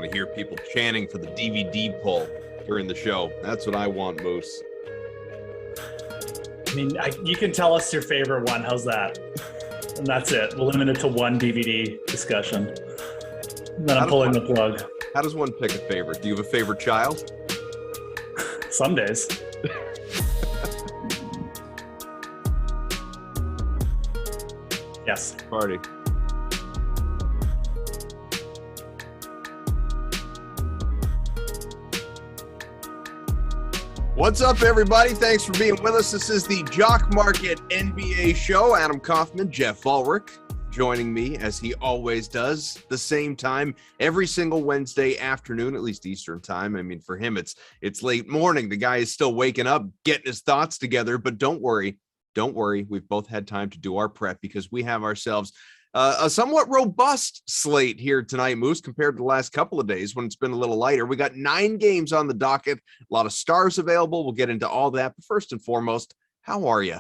Want to hear people chanting for the DVD pull during the show. That's what I want, Moose. I mean, you can tell us your favorite one. How's that? And that's it. We'll limit it to one DVD discussion. And then I'm pulling the plug. How does one pick a favorite? Do you have a favorite child? Some days. Yes. Party. What's up, everybody? Thanks for being with us. This is the Jock Market NBA Show. Adam Kaufman, Geoff Ulrich, joining me as he always does, the same time every single Wednesday afternoon, at least Eastern time. I mean, for him, it's late morning. The guy is still waking up, getting his thoughts together. But don't worry. We've both had time to do our prep because we have ourselves a somewhat robust slate here tonight, Moose, compared to the last couple of days when it's been a little lighter. We got 9 games on the docket, a lot of stars available. We'll get into all that. But first and foremost, how are you?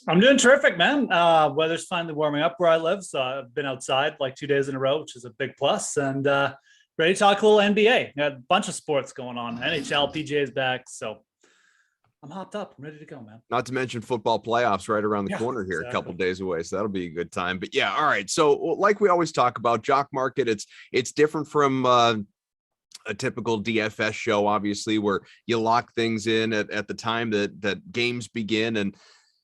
I'm doing terrific, man. Weather's finally warming up where I live. So I've been outside like 2 days in a row, which is a big plus. And ready to talk a little NBA. Got a bunch of sports going on. NHL, PGA's back. So I'm hopped up. I'm ready to go, man. Not to mention football playoffs right around the corner here, exactly. A couple days away. So that'll be a good time. But yeah, all right. So like we always talk about, Jock Market, it's different from a typical DFS show, obviously, where you lock things in at the time that games begin. And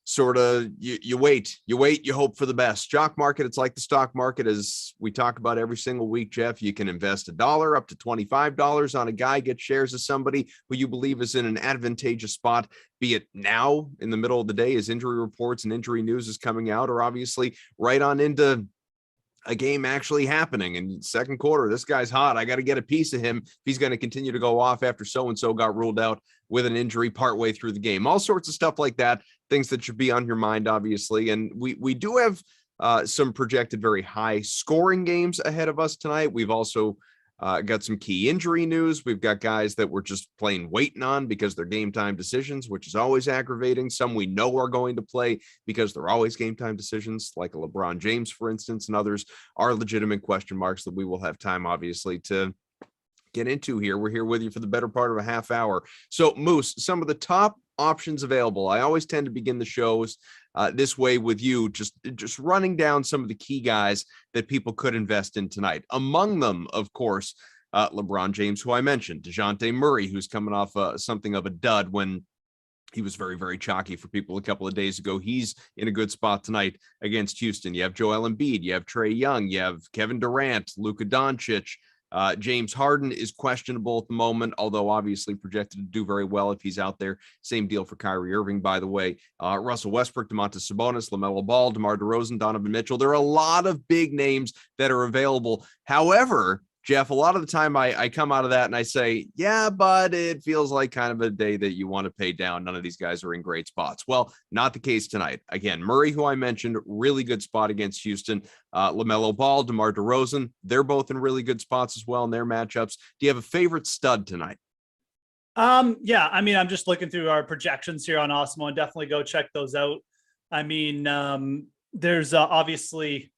sort of you wait, you hope for the best. Jock Market, it's like the stock market, as we talk about every single week, Geoff. You can invest $1 up to $25 on a guy, get shares of somebody who you believe is in an advantageous spot, be it now in the middle of the day as injury reports and injury news is coming out, or obviously right on into a game actually happening in second quarter. This guy's hot. I got to get a piece of him if he's going to continue to go off after so-and-so got ruled out with an injury partway through the game. All sorts of stuff like that, things that should be on your mind, obviously. And we do have some projected very high scoring games ahead of us tonight. We've also got some key injury news. We've got guys that we're just plain waiting on because they're game time decisions, which is always aggravating. Some we know are going to play because they're always game time decisions, like a LeBron James, for instance, and others are legitimate question marks that we will have time, obviously, to get into here. We're here with you for the better part of a half hour. So, Moose, some of the top options available. I always tend to begin the shows this way with you, just running down some of the key guys that people could invest in tonight. Among them, of course, LeBron James, who I mentioned, DeJounte Murray, who's coming off something of a dud when he was very, very chalky for people a couple of days ago. He's in a good spot tonight against Houston. You have Joel Embiid, you have Trae Young, you have Kevin Durant, Luka Doncic. James Harden is questionable at the moment, although obviously projected to do very well if he's out there. Same deal for Kyrie Irving, by the way. Russell Westbrook, Domantas Sabonis, LaMelo Ball, DeMar DeRozan, Donovan Mitchell. There are a lot of big names that are available. However, Geoff, a lot of the time I come out of that and I say, yeah, but it feels like kind of a day that you want to pay down. None of these guys are in great spots. Well, not the case tonight. Again, Murray, who I mentioned, really good spot against Houston. LaMelo Ball, DeMar DeRozan, they're both in really good spots as well in their matchups. Do you have a favorite stud tonight? Yeah, I mean, I'm just looking through our projections here on Awesemo, and definitely go check those out. I mean, there's obviously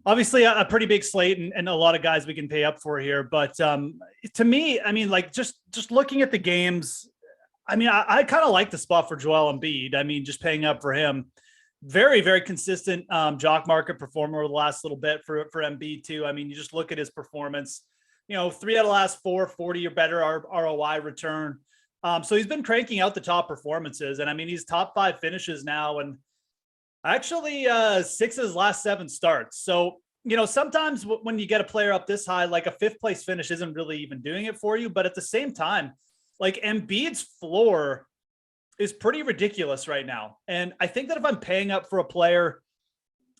a pretty big slate and a lot of guys we can pay up for here. But to me, I mean, like just looking at the games, I mean, I kind of like the spot for Joel Embiid. I mean, just paying up for him. Very, very consistent Jock Market performer over the last little bit for Embiid too. I mean, you just look at his performance, 3 out of the last 4, 40 or better ROI return. So he's been cranking out the top performances. And I mean, he's top 5 finishes now. And actually 6 of his last 7 starts. So, sometimes when you get a player up this high, like a 5th place finish isn't really even doing it for you. But at the same time, like Embiid's floor is pretty ridiculous right now. And I think that if I'm paying up for a player,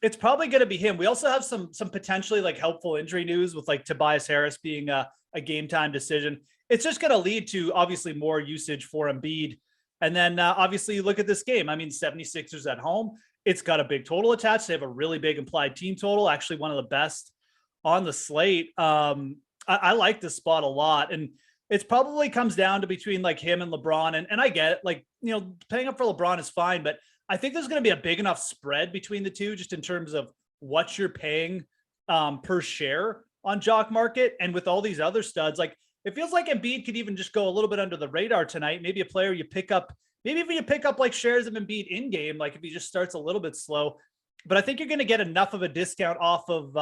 it's probably going to be him. We also have some potentially like helpful injury news with like Tobias Harris being a game time decision. It's just going to lead to obviously more usage for Embiid. And then obviously you look at this game. I mean, 76ers at home. It's got a big total attached. They have a really big implied team total, actually one of the best on the slate. I like this spot a lot. And it probably comes down to between like him and LeBron. And I get it, like, paying up for LeBron is fine, but I think there's going to be a big enough spread between the two, just in terms of what you're paying per share on Jock Market. And with all these other studs, like it feels like Embiid could even just go a little bit under the radar tonight. Maybe a player you pick up, maybe if you pick up like shares of Embiid in game, like if he just starts a little bit slow, but I think you're going to get enough of a discount off of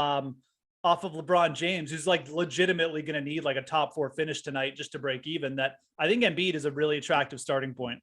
LeBron James, who's like legitimately going to need like a top 4 finish tonight just to break even, that I think Embiid is a really attractive starting point.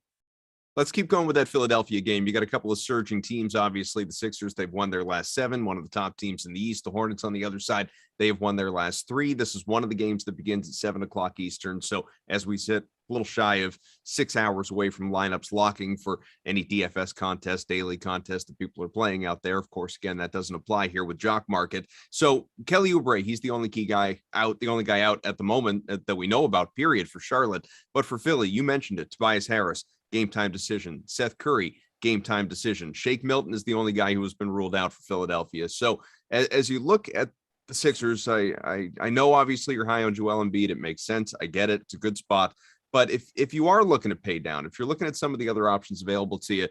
Let's keep going with that Philadelphia game. You got a couple of surging teams. Obviously, the Sixers, they've won their last 7, one of the top teams in the East. The Hornets on the other side, they have won their last 3. This is one of the games that begins at 7 o'clock Eastern. So as we sit a little shy of 6 hours away from lineups locking for any DFS contest, daily contest that people are playing out there. Of course, again, that doesn't apply here with Jock Market. So Kelly Oubre, he's the only guy out at the moment that we know about, period, for Charlotte. But for Philly, you mentioned it, Tobias Harris, game time decision. Seth Curry, game time decision. Shake Milton is the only guy who has been ruled out for Philadelphia. So as you look at the Sixers, I know obviously you're high on Joel Embiid. It makes sense. I get it. It's a good spot. But if you are looking to pay down, if you're looking at some of the other options available to you,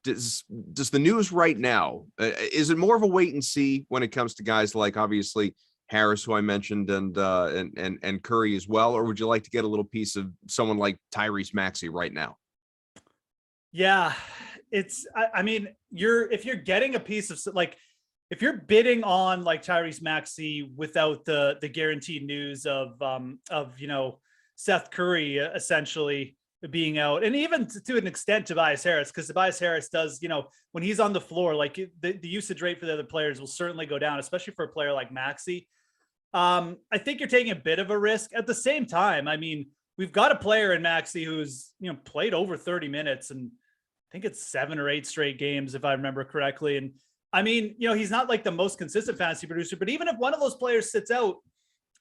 does the news right now, is it more of a wait and see when it comes to guys like obviously Harris, who I mentioned, and Curry as well, or would you like to get a little piece of someone like Tyrese Maxey right now? Yeah, I mean, if you're getting a piece of, like, if you're bidding on like Tyrese Maxey without the guaranteed news of Seth Curry, essentially, being out, and even to an extent Tobias Harris, because Tobias Harris does, when he's on the floor, like the usage rate for the other players will certainly go down, especially for a player like Maxey. I think you're taking a bit of a risk. At the same time, I mean, we've got a player in Maxey who's, played over 30 minutes, and I think it's 7 or 8 straight games, if I remember correctly. And I mean, he's not like the most consistent fantasy producer, but even if one of those players sits out,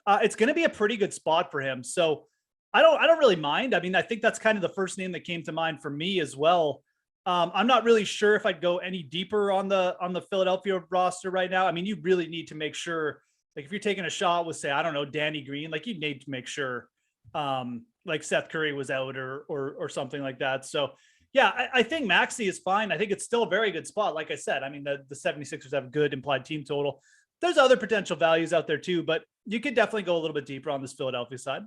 it's going to be a pretty good spot for him. So I don't really mind. I mean, I think that's kind of the first name that came to mind for me as well. I'm not really sure if I'd go any deeper on the Philadelphia roster right now. I mean, you really need to make sure, like if you're taking a shot with, say, I don't know, Danny Green, like you need to make sure like Seth Curry was out or something like that. So yeah, I think Maxey is fine. I think it's still a very good spot. Like I said, I mean, the 76ers have a good implied team total. There's other potential values out there too, but you could definitely go a little bit deeper on this Philadelphia side.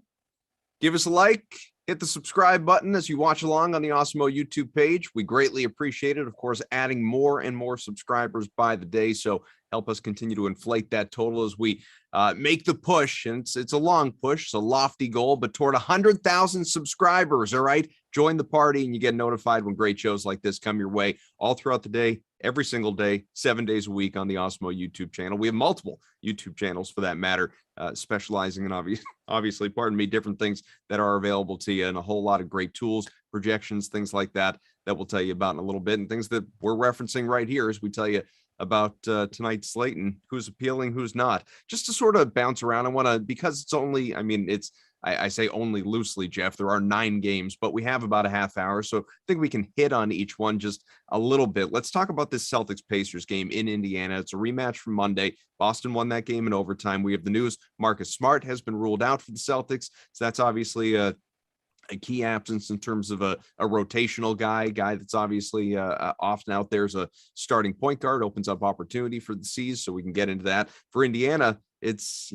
Give us a like, hit the subscribe button as you watch along on the Awesemo YouTube page. We greatly appreciate it. Of course, adding more and more subscribers by the day. So help us continue to inflate that total as we make the push. And it's a long push, it's a lofty goal, but toward 100,000 subscribers. All right. Join the party and you get notified when great shows like this come your way all throughout the day, every single day, 7 days a week on the Awesemo YouTube channel. We have multiple YouTube channels for that matter, specializing in obviously, different things that are available to you, and a whole lot of great tools, projections, things like that we'll tell you about in a little bit, and things that we're referencing right here as we tell you about tonight's slate and who's appealing, who's not. Just to sort of bounce around, I want to, because it's only, I mean, I say only loosely, Geoff. There are 9 games, but we have about a half hour, so I think we can hit on each one just a little bit. Let's talk about this Celtics-Pacers game in Indiana. It's a rematch from Monday. Boston won that game in overtime. We have the news. Marcus Smart has been ruled out for the Celtics, so that's obviously a key absence in terms of a rotational guy that's obviously often out there as a starting point guard, opens up opportunity for the C's, so we can get into that. For Indiana, it's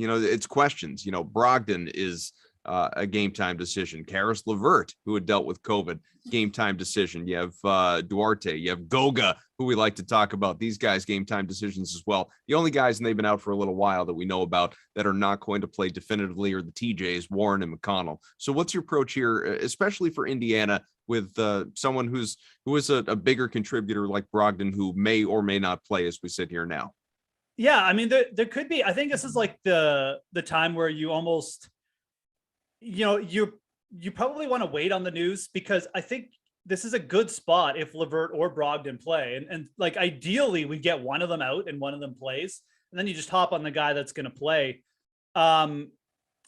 questions. Brogdon is a game time decision. Karis LeVert, who had dealt with COVID, game time decision. You have Duarte, you have Goga, who we like to talk about. These guys, game time decisions as well. The only guys, and they've been out for a little while that we know about that are not going to play definitively are the TJs, Warren and McConnell. So what's your approach here, especially for Indiana, with someone who is a bigger contributor like Brogdon, who may or may not play as we sit here now? Yeah, I mean, there could be. I think this is like the time where you almost, you probably want to wait on the news, because I think this is a good spot if LeVert or Brogdon play. And like ideally we get one of them out and one of them plays, and then you just hop on the guy that's going to play.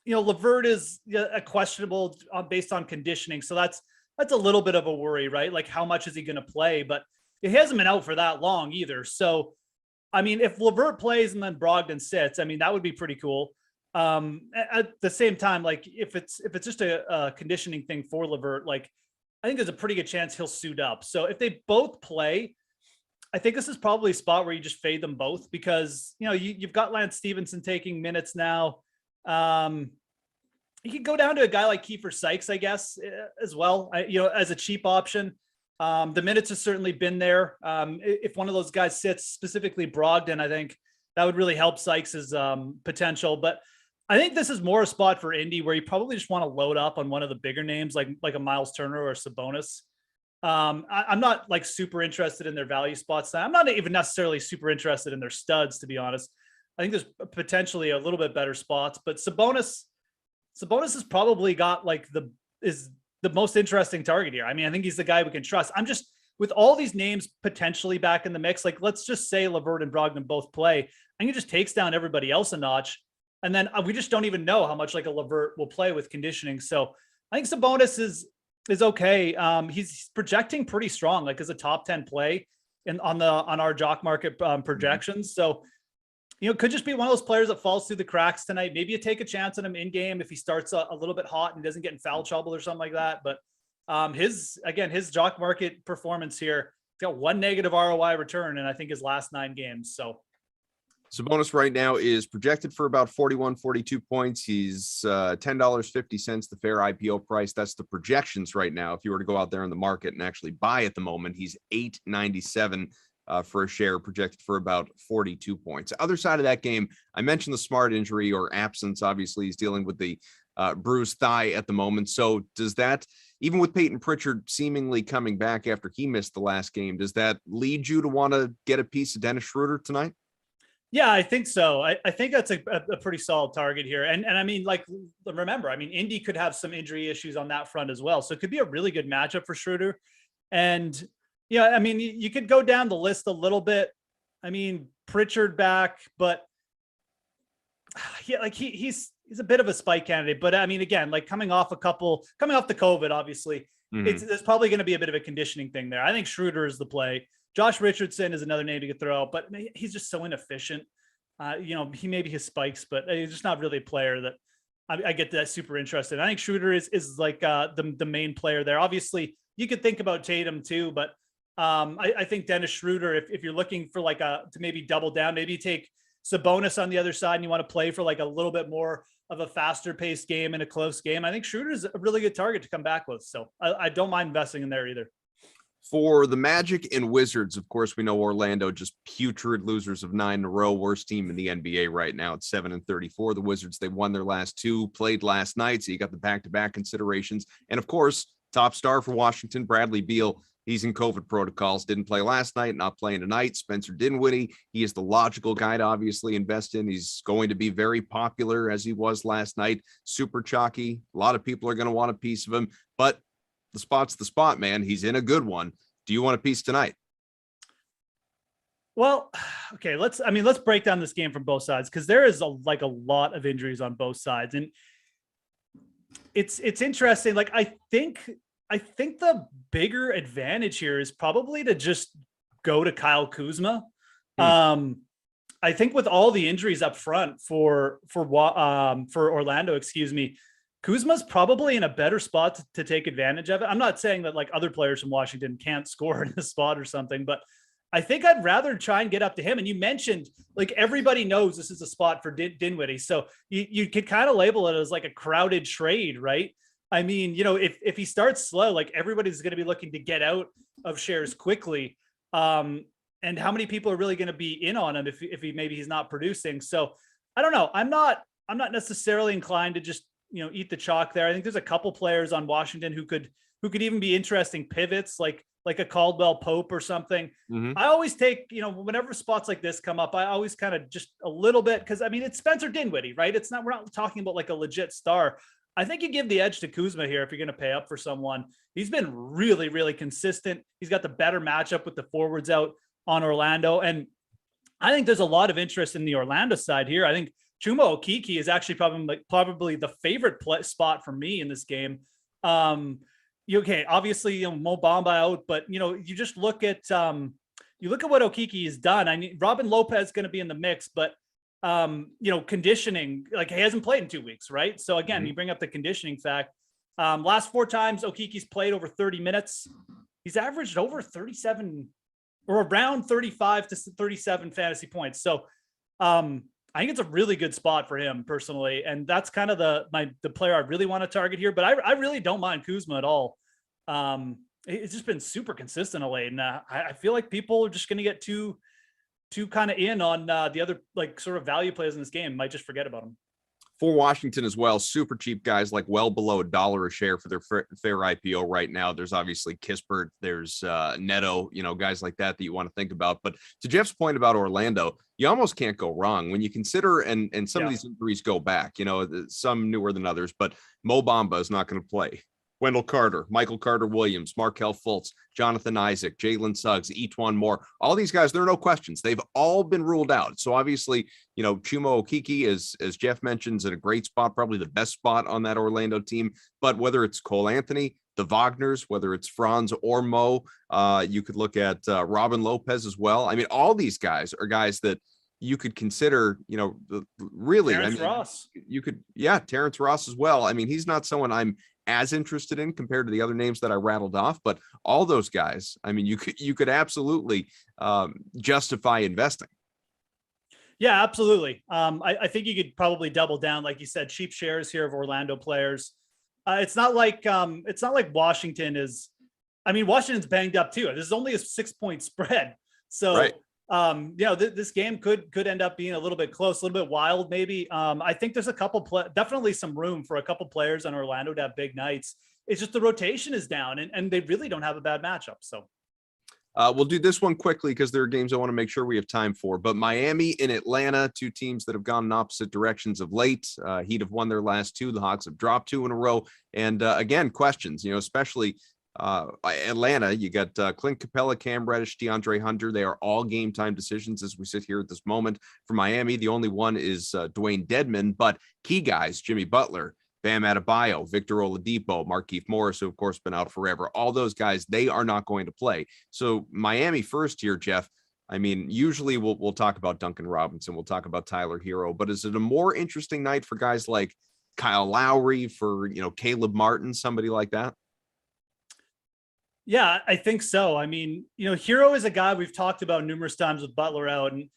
LeVert is a questionable based on conditioning. So that's a little bit of a worry, right? Like how much is he going to play? But he hasn't been out for that long either. So, I mean, if LeVert plays and then Brogdon sits, I mean, that would be pretty cool. At the same time, like if it's just a conditioning thing for LeVert, like I think there's a pretty good chance he'll suit up. So if they both play, I think this is probably a spot where you just fade them both, because you've got Lance Stevenson taking minutes now. You could go down to a guy like Kiefer Sykes, I guess, as well, as a cheap option. The minutes have certainly been there. If one of those guys sits, specifically Brogdon, I think that would really help Sykes's potential. But I think this is more a spot for Indy where you probably just want to load up on one of the bigger names, like a Miles Turner or a Sabonis. I'm not like super interested in their value spots. I'm not even necessarily super interested in their studs, to be honest. I think there's potentially a little bit better spots, but Sabonis has probably got is the most interesting target here. I mean, I think he's the guy we can trust. I'm just, with all these names potentially back in the mix, like let's just say LeVert and Brogdon both play, I think it just takes down everybody else a notch. And then we just don't even know how much like a LeVert will play with conditioning. So I think Sabonis is okay. He's projecting pretty strong, like as a top 10 play on our Jock Market projections. So, could just be one of those players that falls through the cracks tonight. Maybe you take a chance on him in game if he starts a little bit hot and doesn't get in foul trouble or something like that. But his Jock Market performance here, he's got 1 negative ROI return, and I think his last 9 games. So Sabonis right now is projected for about 41, 42 points. He's $10.50, the fair IPO price. That's the projections right now. If you were to go out there in the market and actually buy at the moment, he's $8.97 for a share, projected for about 42 points. Other side of that game, I mentioned the Smart injury or absence. Obviously, he's dealing with the bruised thigh at the moment. So does that even with Peyton Pritchard seemingly coming back after he missed the last game, does that lead you to want to get a piece of Dennis Schroeder tonight? Yeah, I think so. I think that's a pretty solid target here. And I mean, like, remember, I mean, Indy could have some injury issues on that front as well. So it could be a really good matchup for Schroeder. And, yeah, I mean, you could go down the list a little bit. I mean, Pritchard back, but yeah, like he's a bit of a spike candidate. But I mean, again, like coming off the COVID, obviously, there's probably going to be a bit of a conditioning thing there. I think Schroeder is the play. Josh Richardson is another name to get throw out, but he's just so inefficient. He maybe his spikes, but he's just not really a player that I get that super interested. I think Schroeder is like the main player there. Obviously, you could think about Tatum too, but I think Dennis Schroeder, if you're looking for like to maybe double down, maybe you take Sabonis on the other side and you want to play for like a little bit more of a faster paced game and a close game. I think Schroeder is a really good target to come back with. So I don't mind investing in there either. For the Magic and Wizards, of course, we know Orlando just putrid losers of 9 in a row, worst team in the NBA right now at 7-34. The Wizards, they won their last 2, played last night, so you got the back-to-back considerations. And of course, top star for Washington, Bradley Beal, he's in COVID protocols, didn't play last night, not playing tonight. Spencer Dinwiddie, he is the logical guy to obviously invest in. He's going to be very popular as he was last night, super chalky. A lot of people are going to want a piece of him, but the spot's the spot, man. He's in a good one. Do you want a piece tonight? Well, okay, let's break down this game from both sides, because there is a lot of injuries on both sides. And it's interesting. Like, I think the bigger advantage here is probably to just go to Kyle Kuzma. I think with all the injuries up front for Orlando, Kuzma's probably in a better spot to take advantage of it. I'm not saying that like other players from Washington can't score in this spot or something, but I think I'd rather try and get up to him. And you mentioned like everybody knows this is a spot for Dinwiddie. So you could kind of label it as like a crowded trade, right? I mean, if he starts slow, like everybody's going to be looking to get out of shares quickly. And how many people are really going to be in on him if he's not producing? So I don't know. I'm not necessarily inclined to just, eat the chalk there. I think there's a couple players on Washington who could even be interesting pivots, like a Caldwell Pope or something. I always take, whenever spots like this come up, I always kind of just a little bit, because I mean, it's Spencer Dinwiddie, right? We're not talking about like a legit star. I think you give the edge to Kuzma here if you're going to pay up for someone. He's been really, really consistent. He's got the better matchup with the forwards out on Orlando. And I think there's a lot of interest in the Orlando side here. I think Chuma Okeke is actually probably the favorite spot for me in this game. Okay, obviously Mo Bamba out, but you just look at what Okeke has done. I mean, Robin Lopez is going to be in the mix, but conditioning, like he hasn't played in 2 weeks, right? So again, you bring up the conditioning fact. Last 4 times Okeke's played over 30 minutes. He's averaged over 37 or around 35 to 37 fantasy points. So I think it's a really good spot for him personally. And that's kind of the player I really want to target here, but I really don't mind Kuzma at all. It's just been super consistent of late. And I feel like people are just going to get too kind of in on the other like sort of value plays in this game. Might just forget about them. For Washington as well, super cheap guys like well below $1 a share for their fair IPO right now. There's obviously Kispert, there's Neto, guys like that you want to think about. But to Jeff's point about Orlando, you almost can't go wrong when you consider, and some of these injuries go back, some newer than others, but Mo Bamba is not going to play. Wendell Carter, Michael Carter-Williams, Markelle Fultz, Jonathan Isaac, Jalen Suggs, Etuan Moore, all these guys, there are no questions. They've all been ruled out. So obviously, Chuma Okeke, as Geoff mentions, in a great spot, probably the best spot on that Orlando team. But whether it's Cole Anthony, the Wagners, whether it's Franz or Mo, you could look at Robin Lopez as well. I mean, all these guys are guys that you could consider, really. Terrence Ross. Terrence Ross as well. I mean, he's not someone I'm as interested in compared to the other names that I rattled off, but all those guys, I mean, you could absolutely justify investing. Yeah, absolutely. I think you could probably double down, like you said, cheap shares here of Orlando players. It's not like Washington is. I mean, Washington's banged up too. This is only a 6-point spread, so right. This game could end up being a little bit close, a little bit wild, maybe. I think there's a couple definitely some room for a couple players on Orlando to have big nights. it's just the rotation is down, and they really don't have a bad matchup. So we'll do this one quickly because there are games I want to make sure we have time for. But Miami and Atlanta, two teams that have gone in opposite directions of late. Heat have won their last two. The Hawks have dropped two in a row. And again, questions, especially Atlanta. You got Clint Capella, Cam Reddish, DeAndre Hunter. They are all game time decisions as we sit here at this moment. For Miami, the only one is Dwayne Dedmon, but key guys, Jimmy Butler, Bam Adebayo, Victor Oladipo, Markieff Morris, who of course been out forever. All those guys, they are not going to play. So Miami first here, Geoff. I mean, usually we'll talk about Duncan Robinson, we'll talk about Tyler Hero, but is it a more interesting night for guys like Kyle Lowry, for Caleb Martin, somebody like that? Yeah, I think so. I mean, Hero is a guy we've talked about numerous times with Butler out, and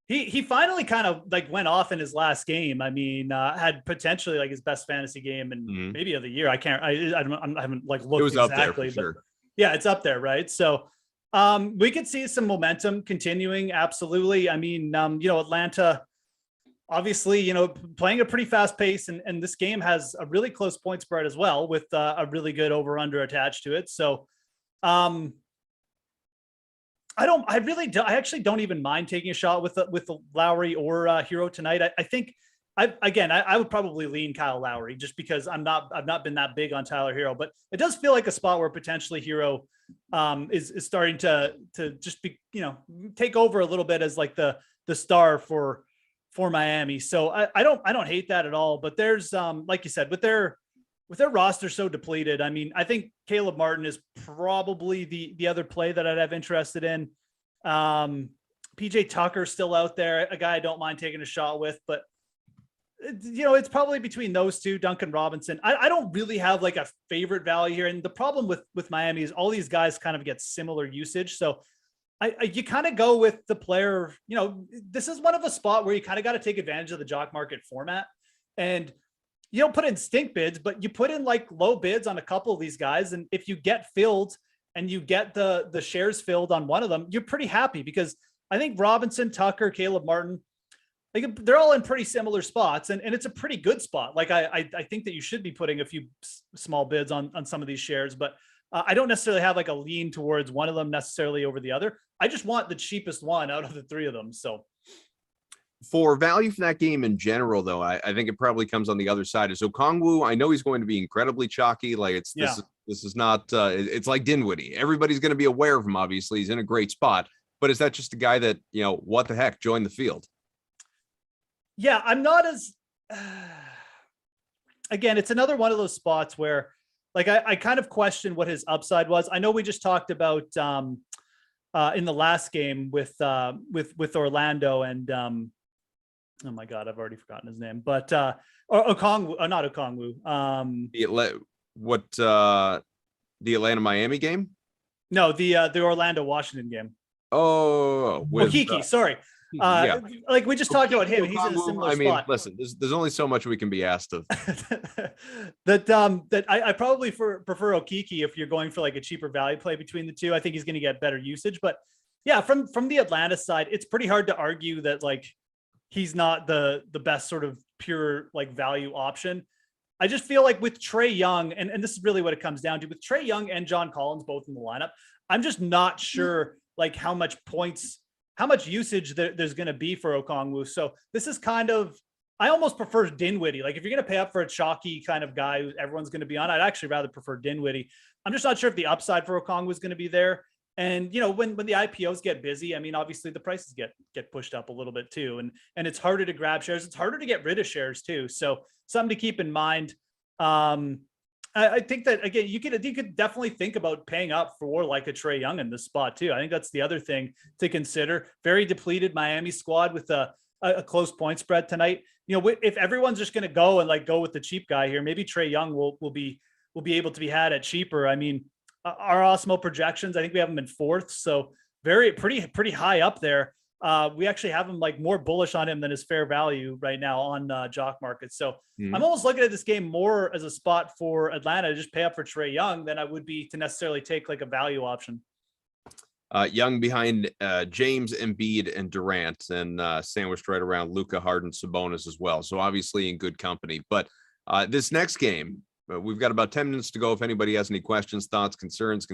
he finally kind of like went off in his last game. I mean, had potentially like his best fantasy game and maybe of the year. I haven't like looked. It was exactly, up there for sure. Yeah, it's up there, right? So we could see some momentum continuing. Absolutely. I mean, Atlanta, obviously, playing a pretty fast pace, and this game has a really close point spread as well, with a really good over under attached to it. So I actually don't even mind taking a shot with the Lowry or Hero tonight. I think I would probably lean Kyle Lowry just because I've not been that big on Tyler Hero, but it does feel like a spot where potentially Hero is starting to just be, take over a little bit as like the star for Miami. So I don't hate that at all, but there's like you said, with their roster so depleted, I mean, I think Caleb Martin is probably the other play that I'd have interested in. PJ Tucker's still out there, a guy I don't mind taking a shot with, but it's probably between those two. Duncan Robinson, I don't really have like a favorite value here. And the problem with Miami is all these guys kind of get similar usage. So you kind of go with the player, this is one of a spot where you kind of got to take advantage of the Jock Market format. And you don't put in stink bids, but you put in like low bids on a couple of these guys. And if you get filled and you get the shares filled on one of them, you're pretty happy, because I think Robinson, Tucker, Caleb Martin, like they're all in pretty similar spots. And it's a pretty good spot. Like I think that you should be putting a few small bids on some of these shares, but I don't necessarily have like a lean towards one of them necessarily over the other. I just want the cheapest one out of the three of them. So for value for that game in general, though, I think it probably comes on the other side. Is Okongwu, I know he's going to be incredibly chalky. Like this is not, it's like Dinwiddie. Everybody's going to be aware of him. Obviously, he's in a great spot. But is that just a guy that, what the heck, join the field? Yeah, I'm not as, again, it's another one of those spots where like I kind of question what his upside was. I know we just talked about in the last game with Orlando and oh my God, I've already forgotten his name, but Okongwu, not Okongwu. The Atlanta Miami game? No, the Orlando Washington game. Oh, Okiki, sorry. Yeah. Like we just talked about him. He's in a similar spot. Listen, there's only so much we can be asked of. that I probably prefer Okiki if you're going for like a cheaper value play between the two. I think he's going to get better usage, but yeah, from the Atlanta side, it's pretty hard to argue that like he's not the best sort of pure like value option. I just feel like with Trae Young, and this is really what it comes down to, with Trae Young and John Collins both in the lineup, I'm just not sure like how much usage there's going to be for Okongwu. So this is kind of, I almost prefer Dinwiddie. Like if you're going to pay up for a chalky kind of guy who everyone's going to be on, I'd actually rather prefer Dinwiddie. I'm just not sure if the upside for Okongwu is going to be there. And, when the IPOs get busy, I mean, obviously the prices get pushed up a little bit too. And it's harder to grab shares. It's harder to get rid of shares too. So something to keep in mind. I think that, again, you could definitely think about paying up for like a Trae Young in this spot too. I think that's the other thing to consider. Very depleted Miami squad with a close point spread tonight. If everyone's just going to go and like go with the cheap guy here, maybe Trae Young will be able to be had at cheaper. I mean, our Awesemo projections, I think we have him in fourth. So pretty high up there. We actually have him like more bullish on him than his fair value right now on Jock Market. So I'm almost looking at this game more as a spot for Atlanta to just pay up for Trae Young than I would be to necessarily take like a value option. Young behind James, Embiid, and Durant, and sandwiched right around Luka, Harden, Sabonis as well. So obviously in good company. But this next game, We've got about 10 minutes to go. If anybody has any questions, thoughts, concerns,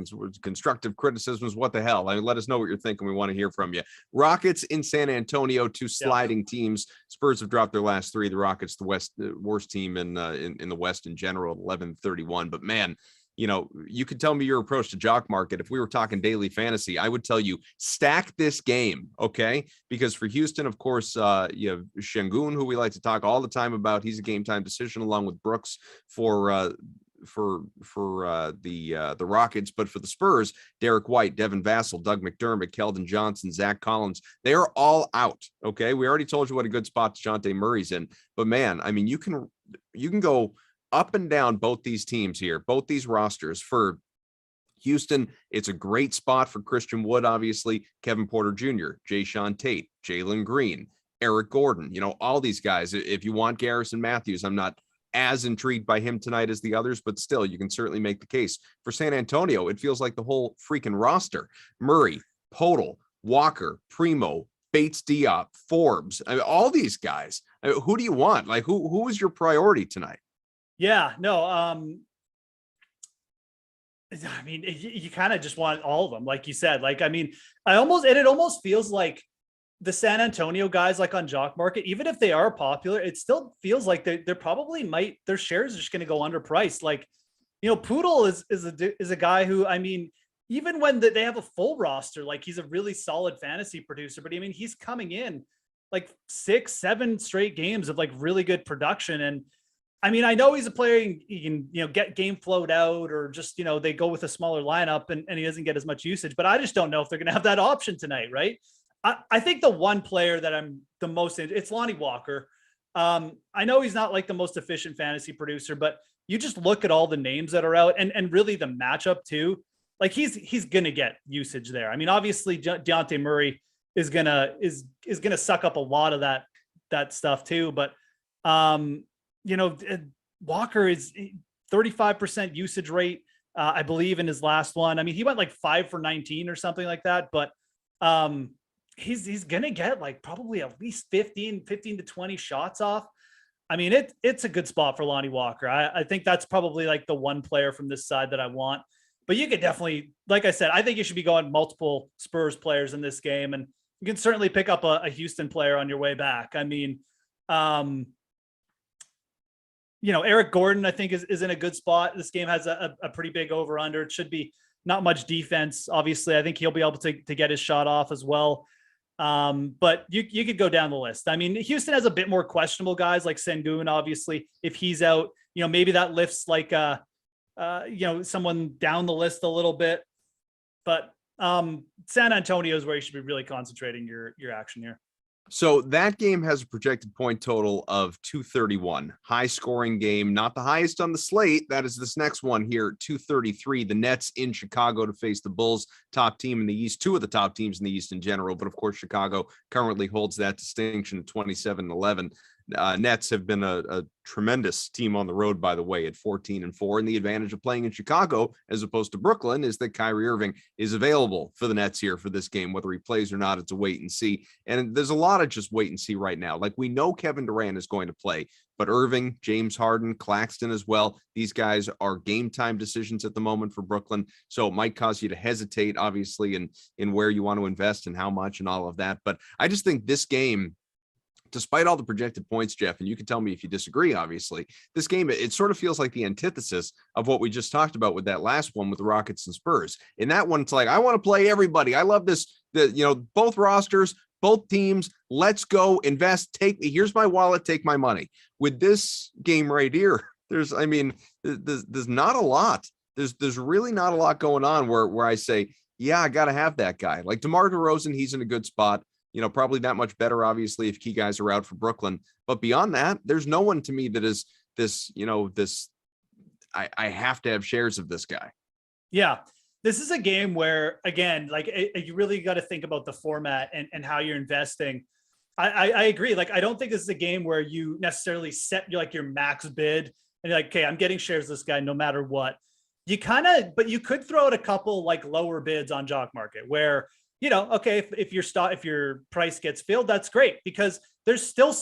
constructive criticisms, what the hell? Let us know what you're thinking. We want to hear from you. Rockets in San Antonio, two sliding teams. Spurs have dropped their last three. The Rockets, the worst team in the West in general, 11-31. But man, you could tell me your approach to Jock Market. If we were talking daily fantasy, I would tell you stack this game, okay? Because for Houston, of course, you have Şengün, who we like to talk all the time about. He's a game time decision along with Brooks for the Rockets. But for the Spurs, Derek White, Devin Vassell, Doug McDermott, Keldon Johnson, Zach Collins, they are all out, okay? We already told you what a good spot DeJounte Murray's in. But man, I mean, you can go up and down both these teams here, both these rosters. For Houston, it's a great spot for Christian Wood, obviously, Kevin Porter Jr., Jayshawn Tate, Jalen Green, Eric Gordon, all these guys. If you want Garrison Matthews, I'm not as intrigued by him tonight as the others, but still, you can certainly make the case. For San Antonio, it feels like the whole freaking roster: Murray, Podol, Walker, Primo, Bates Diop, Forbes, all these guys. Who do you want? Like, who is your priority tonight? Yeah, no. I mean, you kind of just want all of them, like you said. Like, I mean, it almost feels like the San Antonio guys, like on Jock Market, even if they are popular, it still feels like they're probably their shares are just going to go underpriced. Like, Poodle is a guy who, I mean, even when they have a full roster, like, he's a really solid fantasy producer, but I mean, he's coming in like 6-7 straight games of like really good production. And I mean, I know he's a player, he can, get game flowed out, or just, they go with a smaller lineup and he doesn't get as much usage, but I just don't know if they're going to have that option tonight. Right. I think the one player that I'm the most into, it's Lonnie Walker. I know he's not like the most efficient fantasy producer, but you just look at all the names that are out and really the matchup too. Like, he's going to get usage there. I mean, obviously DeJounte Murray is going to suck up a lot of that stuff too. But, Walker is 35% usage rate, I believe, in his last one. I mean, he went like 5 for 19 or something like that, but he's going to get like probably at least 15 to 20 shots off. I mean, it's a good spot for Lonnie Walker. I think that's probably like the one player from this side that I want, but you could definitely, like I said, I think you should be going multiple Spurs players in this game, and you can certainly pick up a Houston player on your way back. I mean, Eric Gordon, I think, is in a good spot. This game has a pretty big over under. It should be not much defense. Obviously, I think he'll be able to get his shot off as well. But you could go down the list. I mean, Houston has a bit more questionable guys, like Şengün, obviously. If he's out, maybe that lifts like someone down the list a little bit. But San Antonio is where you should be really concentrating your action here. So that game has a projected point total of 231. High scoring game, not the highest on the slate. That is this next one here, 233. The Nets in Chicago to face the Bulls, top team in the East, two of the top teams in the East in general. But of course, Chicago currently holds that distinction at 27-11. Nets have been a tremendous team on the road, by the way, at 14-4. And the advantage of playing in Chicago as opposed to Brooklyn is that Kyrie Irving is available for the Nets here for this game. Whether he plays or not, it's a wait and see. And there's a lot of just wait and see right now. Like, we know Kevin Durant is going to play, but Irving, James Harden, Claxton as well, these guys are game time decisions at the moment for Brooklyn. So it might cause you to hesitate, obviously, in where you want to invest and how much and all of that. But I just think this game, despite all the projected points, Geoff, and you can tell me if you disagree, obviously, this game, it sort of feels like the antithesis of what we just talked about with that last one with the Rockets and Spurs. In that one, it's like, I want to play everybody. I love this, both rosters, both teams. Let's go invest. Here's my wallet. Take my money. With this game right here, there's not a lot. There's really not a lot going on where I say, yeah, I got to have that guy. Like DeMar DeRozan, he's in a good spot. Probably that much better, obviously, if key guys are out for Brooklyn. But beyond that, there's no one to me that is this, I have to have shares of this guy. Yeah. This is a game where, again, like, you really got to think about the format and how you're investing. I agree. Like, I don't think this is a game where you necessarily set your max bid and you're like, okay, I'm getting shares of this guy no matter what. But you could throw out a couple like lower bids on Jock Market where, okay, if your price gets filled, that's great, because there's still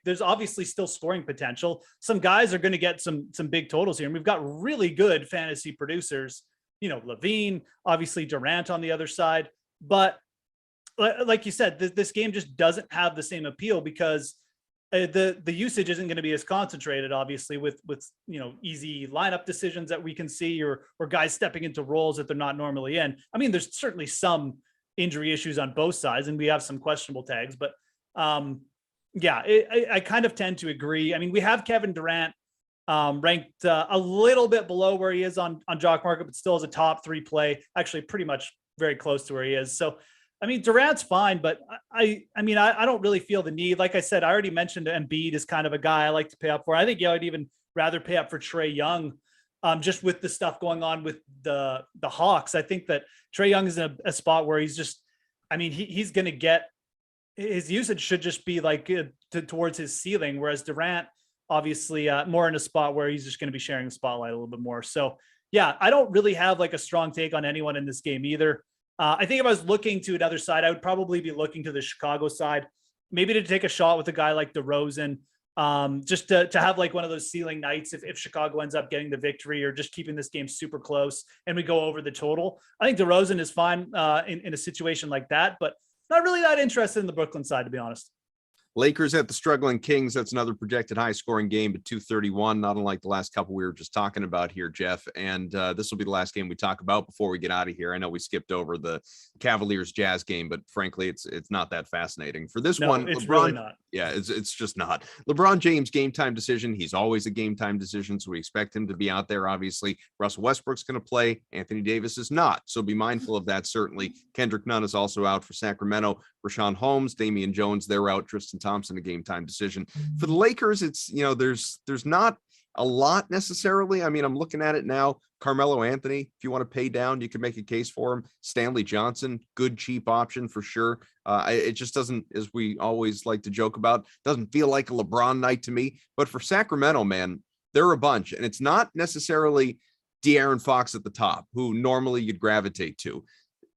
there's obviously still scoring potential. Some guys are going to get some big totals here, and we've got really good fantasy producers, Levine, obviously Durant on the other side. But like you said, this game just doesn't have the same appeal because the usage isn't going to be as concentrated, obviously, with easy lineup decisions that we can see, or guys stepping into roles that they're not normally in. I mean, there's certainly some injury issues on both sides, and we have some questionable tags, but I kind of tend to agree. I mean, we have Kevin Durant ranked a little bit below where he is on Jock Market, but still as a top 3 play, actually pretty much very close to where he is. So, I mean, Durant's fine, but I don't really feel the need. Like I said, I already mentioned Embiid is kind of a guy I like to pay up for. I think I'd even rather pay up for Trae Young, just with the stuff going on with the Hawks. I think that Trae Young is in a spot where he's just, he's going to get, his usage should just be like towards his ceiling, whereas Durant, obviously, more in a spot where he's just going to be sharing the spotlight a little bit more. So, yeah, I don't really have like a strong take on anyone in this game either. I think if I was looking to another side, I would probably be looking to the Chicago side, maybe to take a shot with a guy like DeRozan, just to have like one of those ceiling nights if Chicago ends up getting the victory or just keeping this game super close and we go over the total. I think DeRozan is fine in a situation like that, but not really that interested in the Brooklyn side, to be honest. Lakers at the struggling Kings. That's another projected high-scoring game at 231, not unlike the last couple we were just talking about here, Geoff. And this will be the last game we talk about before we get out of here. I know we skipped over the Cavaliers-Jazz game, but frankly, it's not that fascinating. For this one, it's LeBron, really not. Yeah, it's just not. LeBron James game time decision. He's always a game time decision, so we expect him to be out there. Obviously, Russell Westbrook's going to play. Anthony Davis is not, so be mindful of that. Certainly, Kendrick Nunn is also out for Sacramento. Rashawn Holmes, Damian Jones, they're out. Tristan Thompson, a game time decision. For the Lakers, it's there's not a lot necessarily. I mean, I'm looking at it now. Carmelo Anthony, if you want to pay down, you can make a case for him. Stanley Johnson, good cheap option for sure. It just doesn't, as we always like to joke about, doesn't feel like a LeBron night to me. But for Sacramento, man, they're a bunch, and it's not necessarily De'Aaron Fox at the top, who normally you'd gravitate to.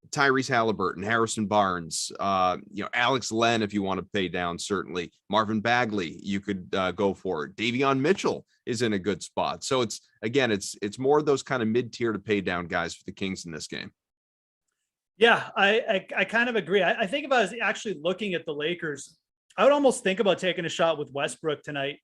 Tyrese Halliburton, Harrison Barnes, Alex Len, if you want to pay down, certainly. Marvin Bagley, you could go for it. Davion Mitchell is in a good spot. So it's more of those kind of mid-tier to pay down guys for the Kings in this game. Yeah, I kind of agree. I think if I was actually looking at the Lakers, I would almost think about taking a shot with Westbrook tonight.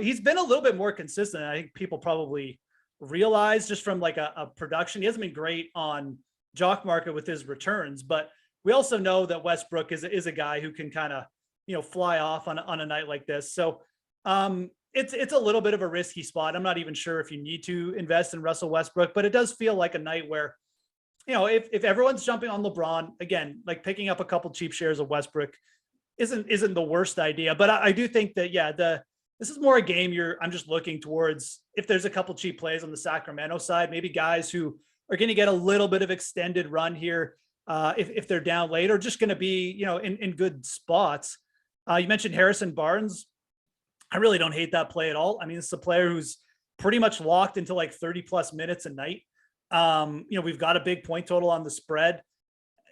He's been a little bit more consistent. I think people probably realize just from like a production. He hasn't been great on Jock Market with his returns, but we also know that Westbrook is a guy who can kind of fly off on a night like this. So it's a little bit of a risky spot. I'm not even sure if you need to invest in Russell Westbrook, but it does feel like a night where if everyone's jumping on LeBron, again, like picking up a couple cheap shares of Westbrook isn't the worst idea. But I do think that this is more a game I'm just looking towards. If there's a couple cheap plays on the Sacramento side, maybe guys who are going to get a little bit of extended run here if they're down late, or just going to be, in good spots. You mentioned Harrison Barnes. I really don't hate that play at all. I mean, it's a player who's pretty much locked into like 30 plus minutes a night. We've got a big point total on the spread.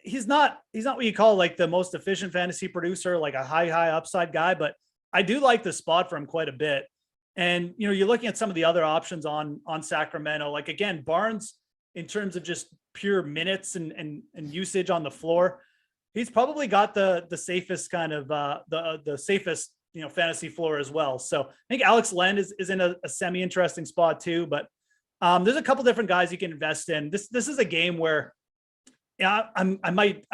He's not what you call like the most efficient fantasy producer, like a high upside guy, but I do like the spot for him quite a bit. And, you're looking at some of the other options on Sacramento, like again, Barnes, in terms of just pure minutes and usage on the floor, he's probably got the safest kind of the safest fantasy floor as well. So I think Alex Len is in a semi-interesting spot too. But there's a couple different guys you can invest in. This is a game where I'm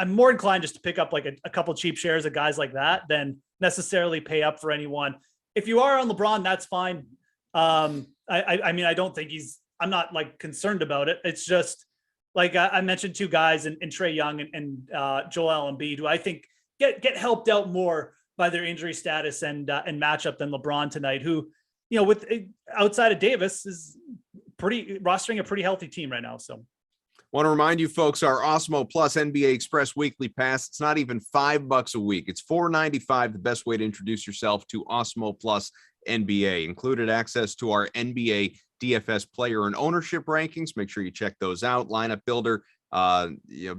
more inclined just to pick up like a couple cheap shares of guys like that than necessarily pay up for anyone. If you are on LeBron, that's fine. I don't think I'm not like concerned about it. It's just like I mentioned two guys in Trae Young and Joel Embiid, who I think get helped out more by their injury status and matchup than LeBron tonight, who, with outside of Davis is rostering a pretty healthy team right now. So want to remind you folks, our Awesemo Plus NBA Express weekly pass, it's not even $5 a week. It's $4.95, the best way to introduce yourself to Awesemo Plus NBA. Included access to our NBA DFS player and ownership rankings. Make sure you check those out. Lineup builder,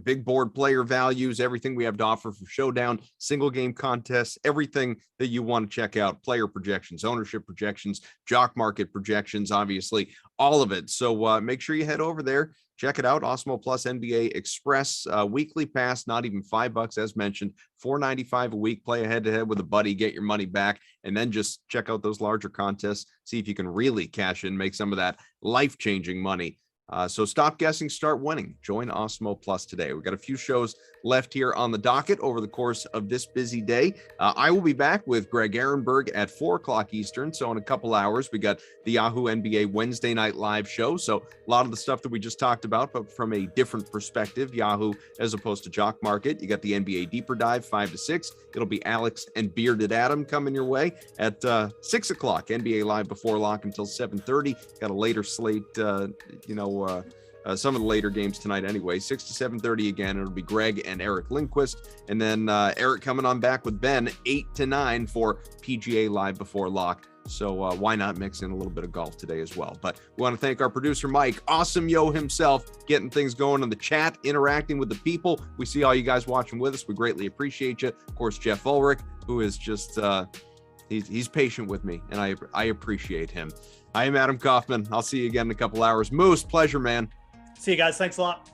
big board player values, everything we have to offer for showdown, single game contests, everything that you want to check out, player projections, ownership projections, Jock Market projections, obviously all of it. So make sure you head over there. Check it out. Awesemo Plus NBA Express weekly pass, not even $5 as mentioned, $4.95 a week. Play a head-to-head with a buddy, get your money back, and then just check out those larger contests. See if you can really cash in, make some of that life-changing money. So stop guessing, start winning. Join Awesemo Plus today. We've got a few shows left here on the docket over the course of this busy day. I will be back with Greg Ehrenberg at 4 o'clock Eastern. So in a couple hours, we got the Yahoo NBA Wednesday Night Live show. So a lot of the stuff that we just talked about, but from a different perspective, Yahoo as opposed to Jock Market. You got the NBA Deeper Dive 5 to 6. It'll be Alex and Bearded Adam coming your way at 6 o'clock. NBA Live Before Lock until 7:30. Got a later slate, some of the later games tonight anyway, 6 to 7:30 again. It'll be Greg and Eric Lindquist. And then Eric coming on back with Ben, 8 to 9 for PGA Live Before Lock. So why not mix in a little bit of golf today as well? But we want to thank our producer, Mike, Awesemo himself, getting things going in the chat, interacting with the people. We see all you guys watching with us. We greatly appreciate you. Of course, Geoff Ulrich, who is just, he's patient with me, and I appreciate him. I am Adam Kaufman. I'll see you again in a couple hours. Moose, pleasure, man. See you guys. Thanks a lot.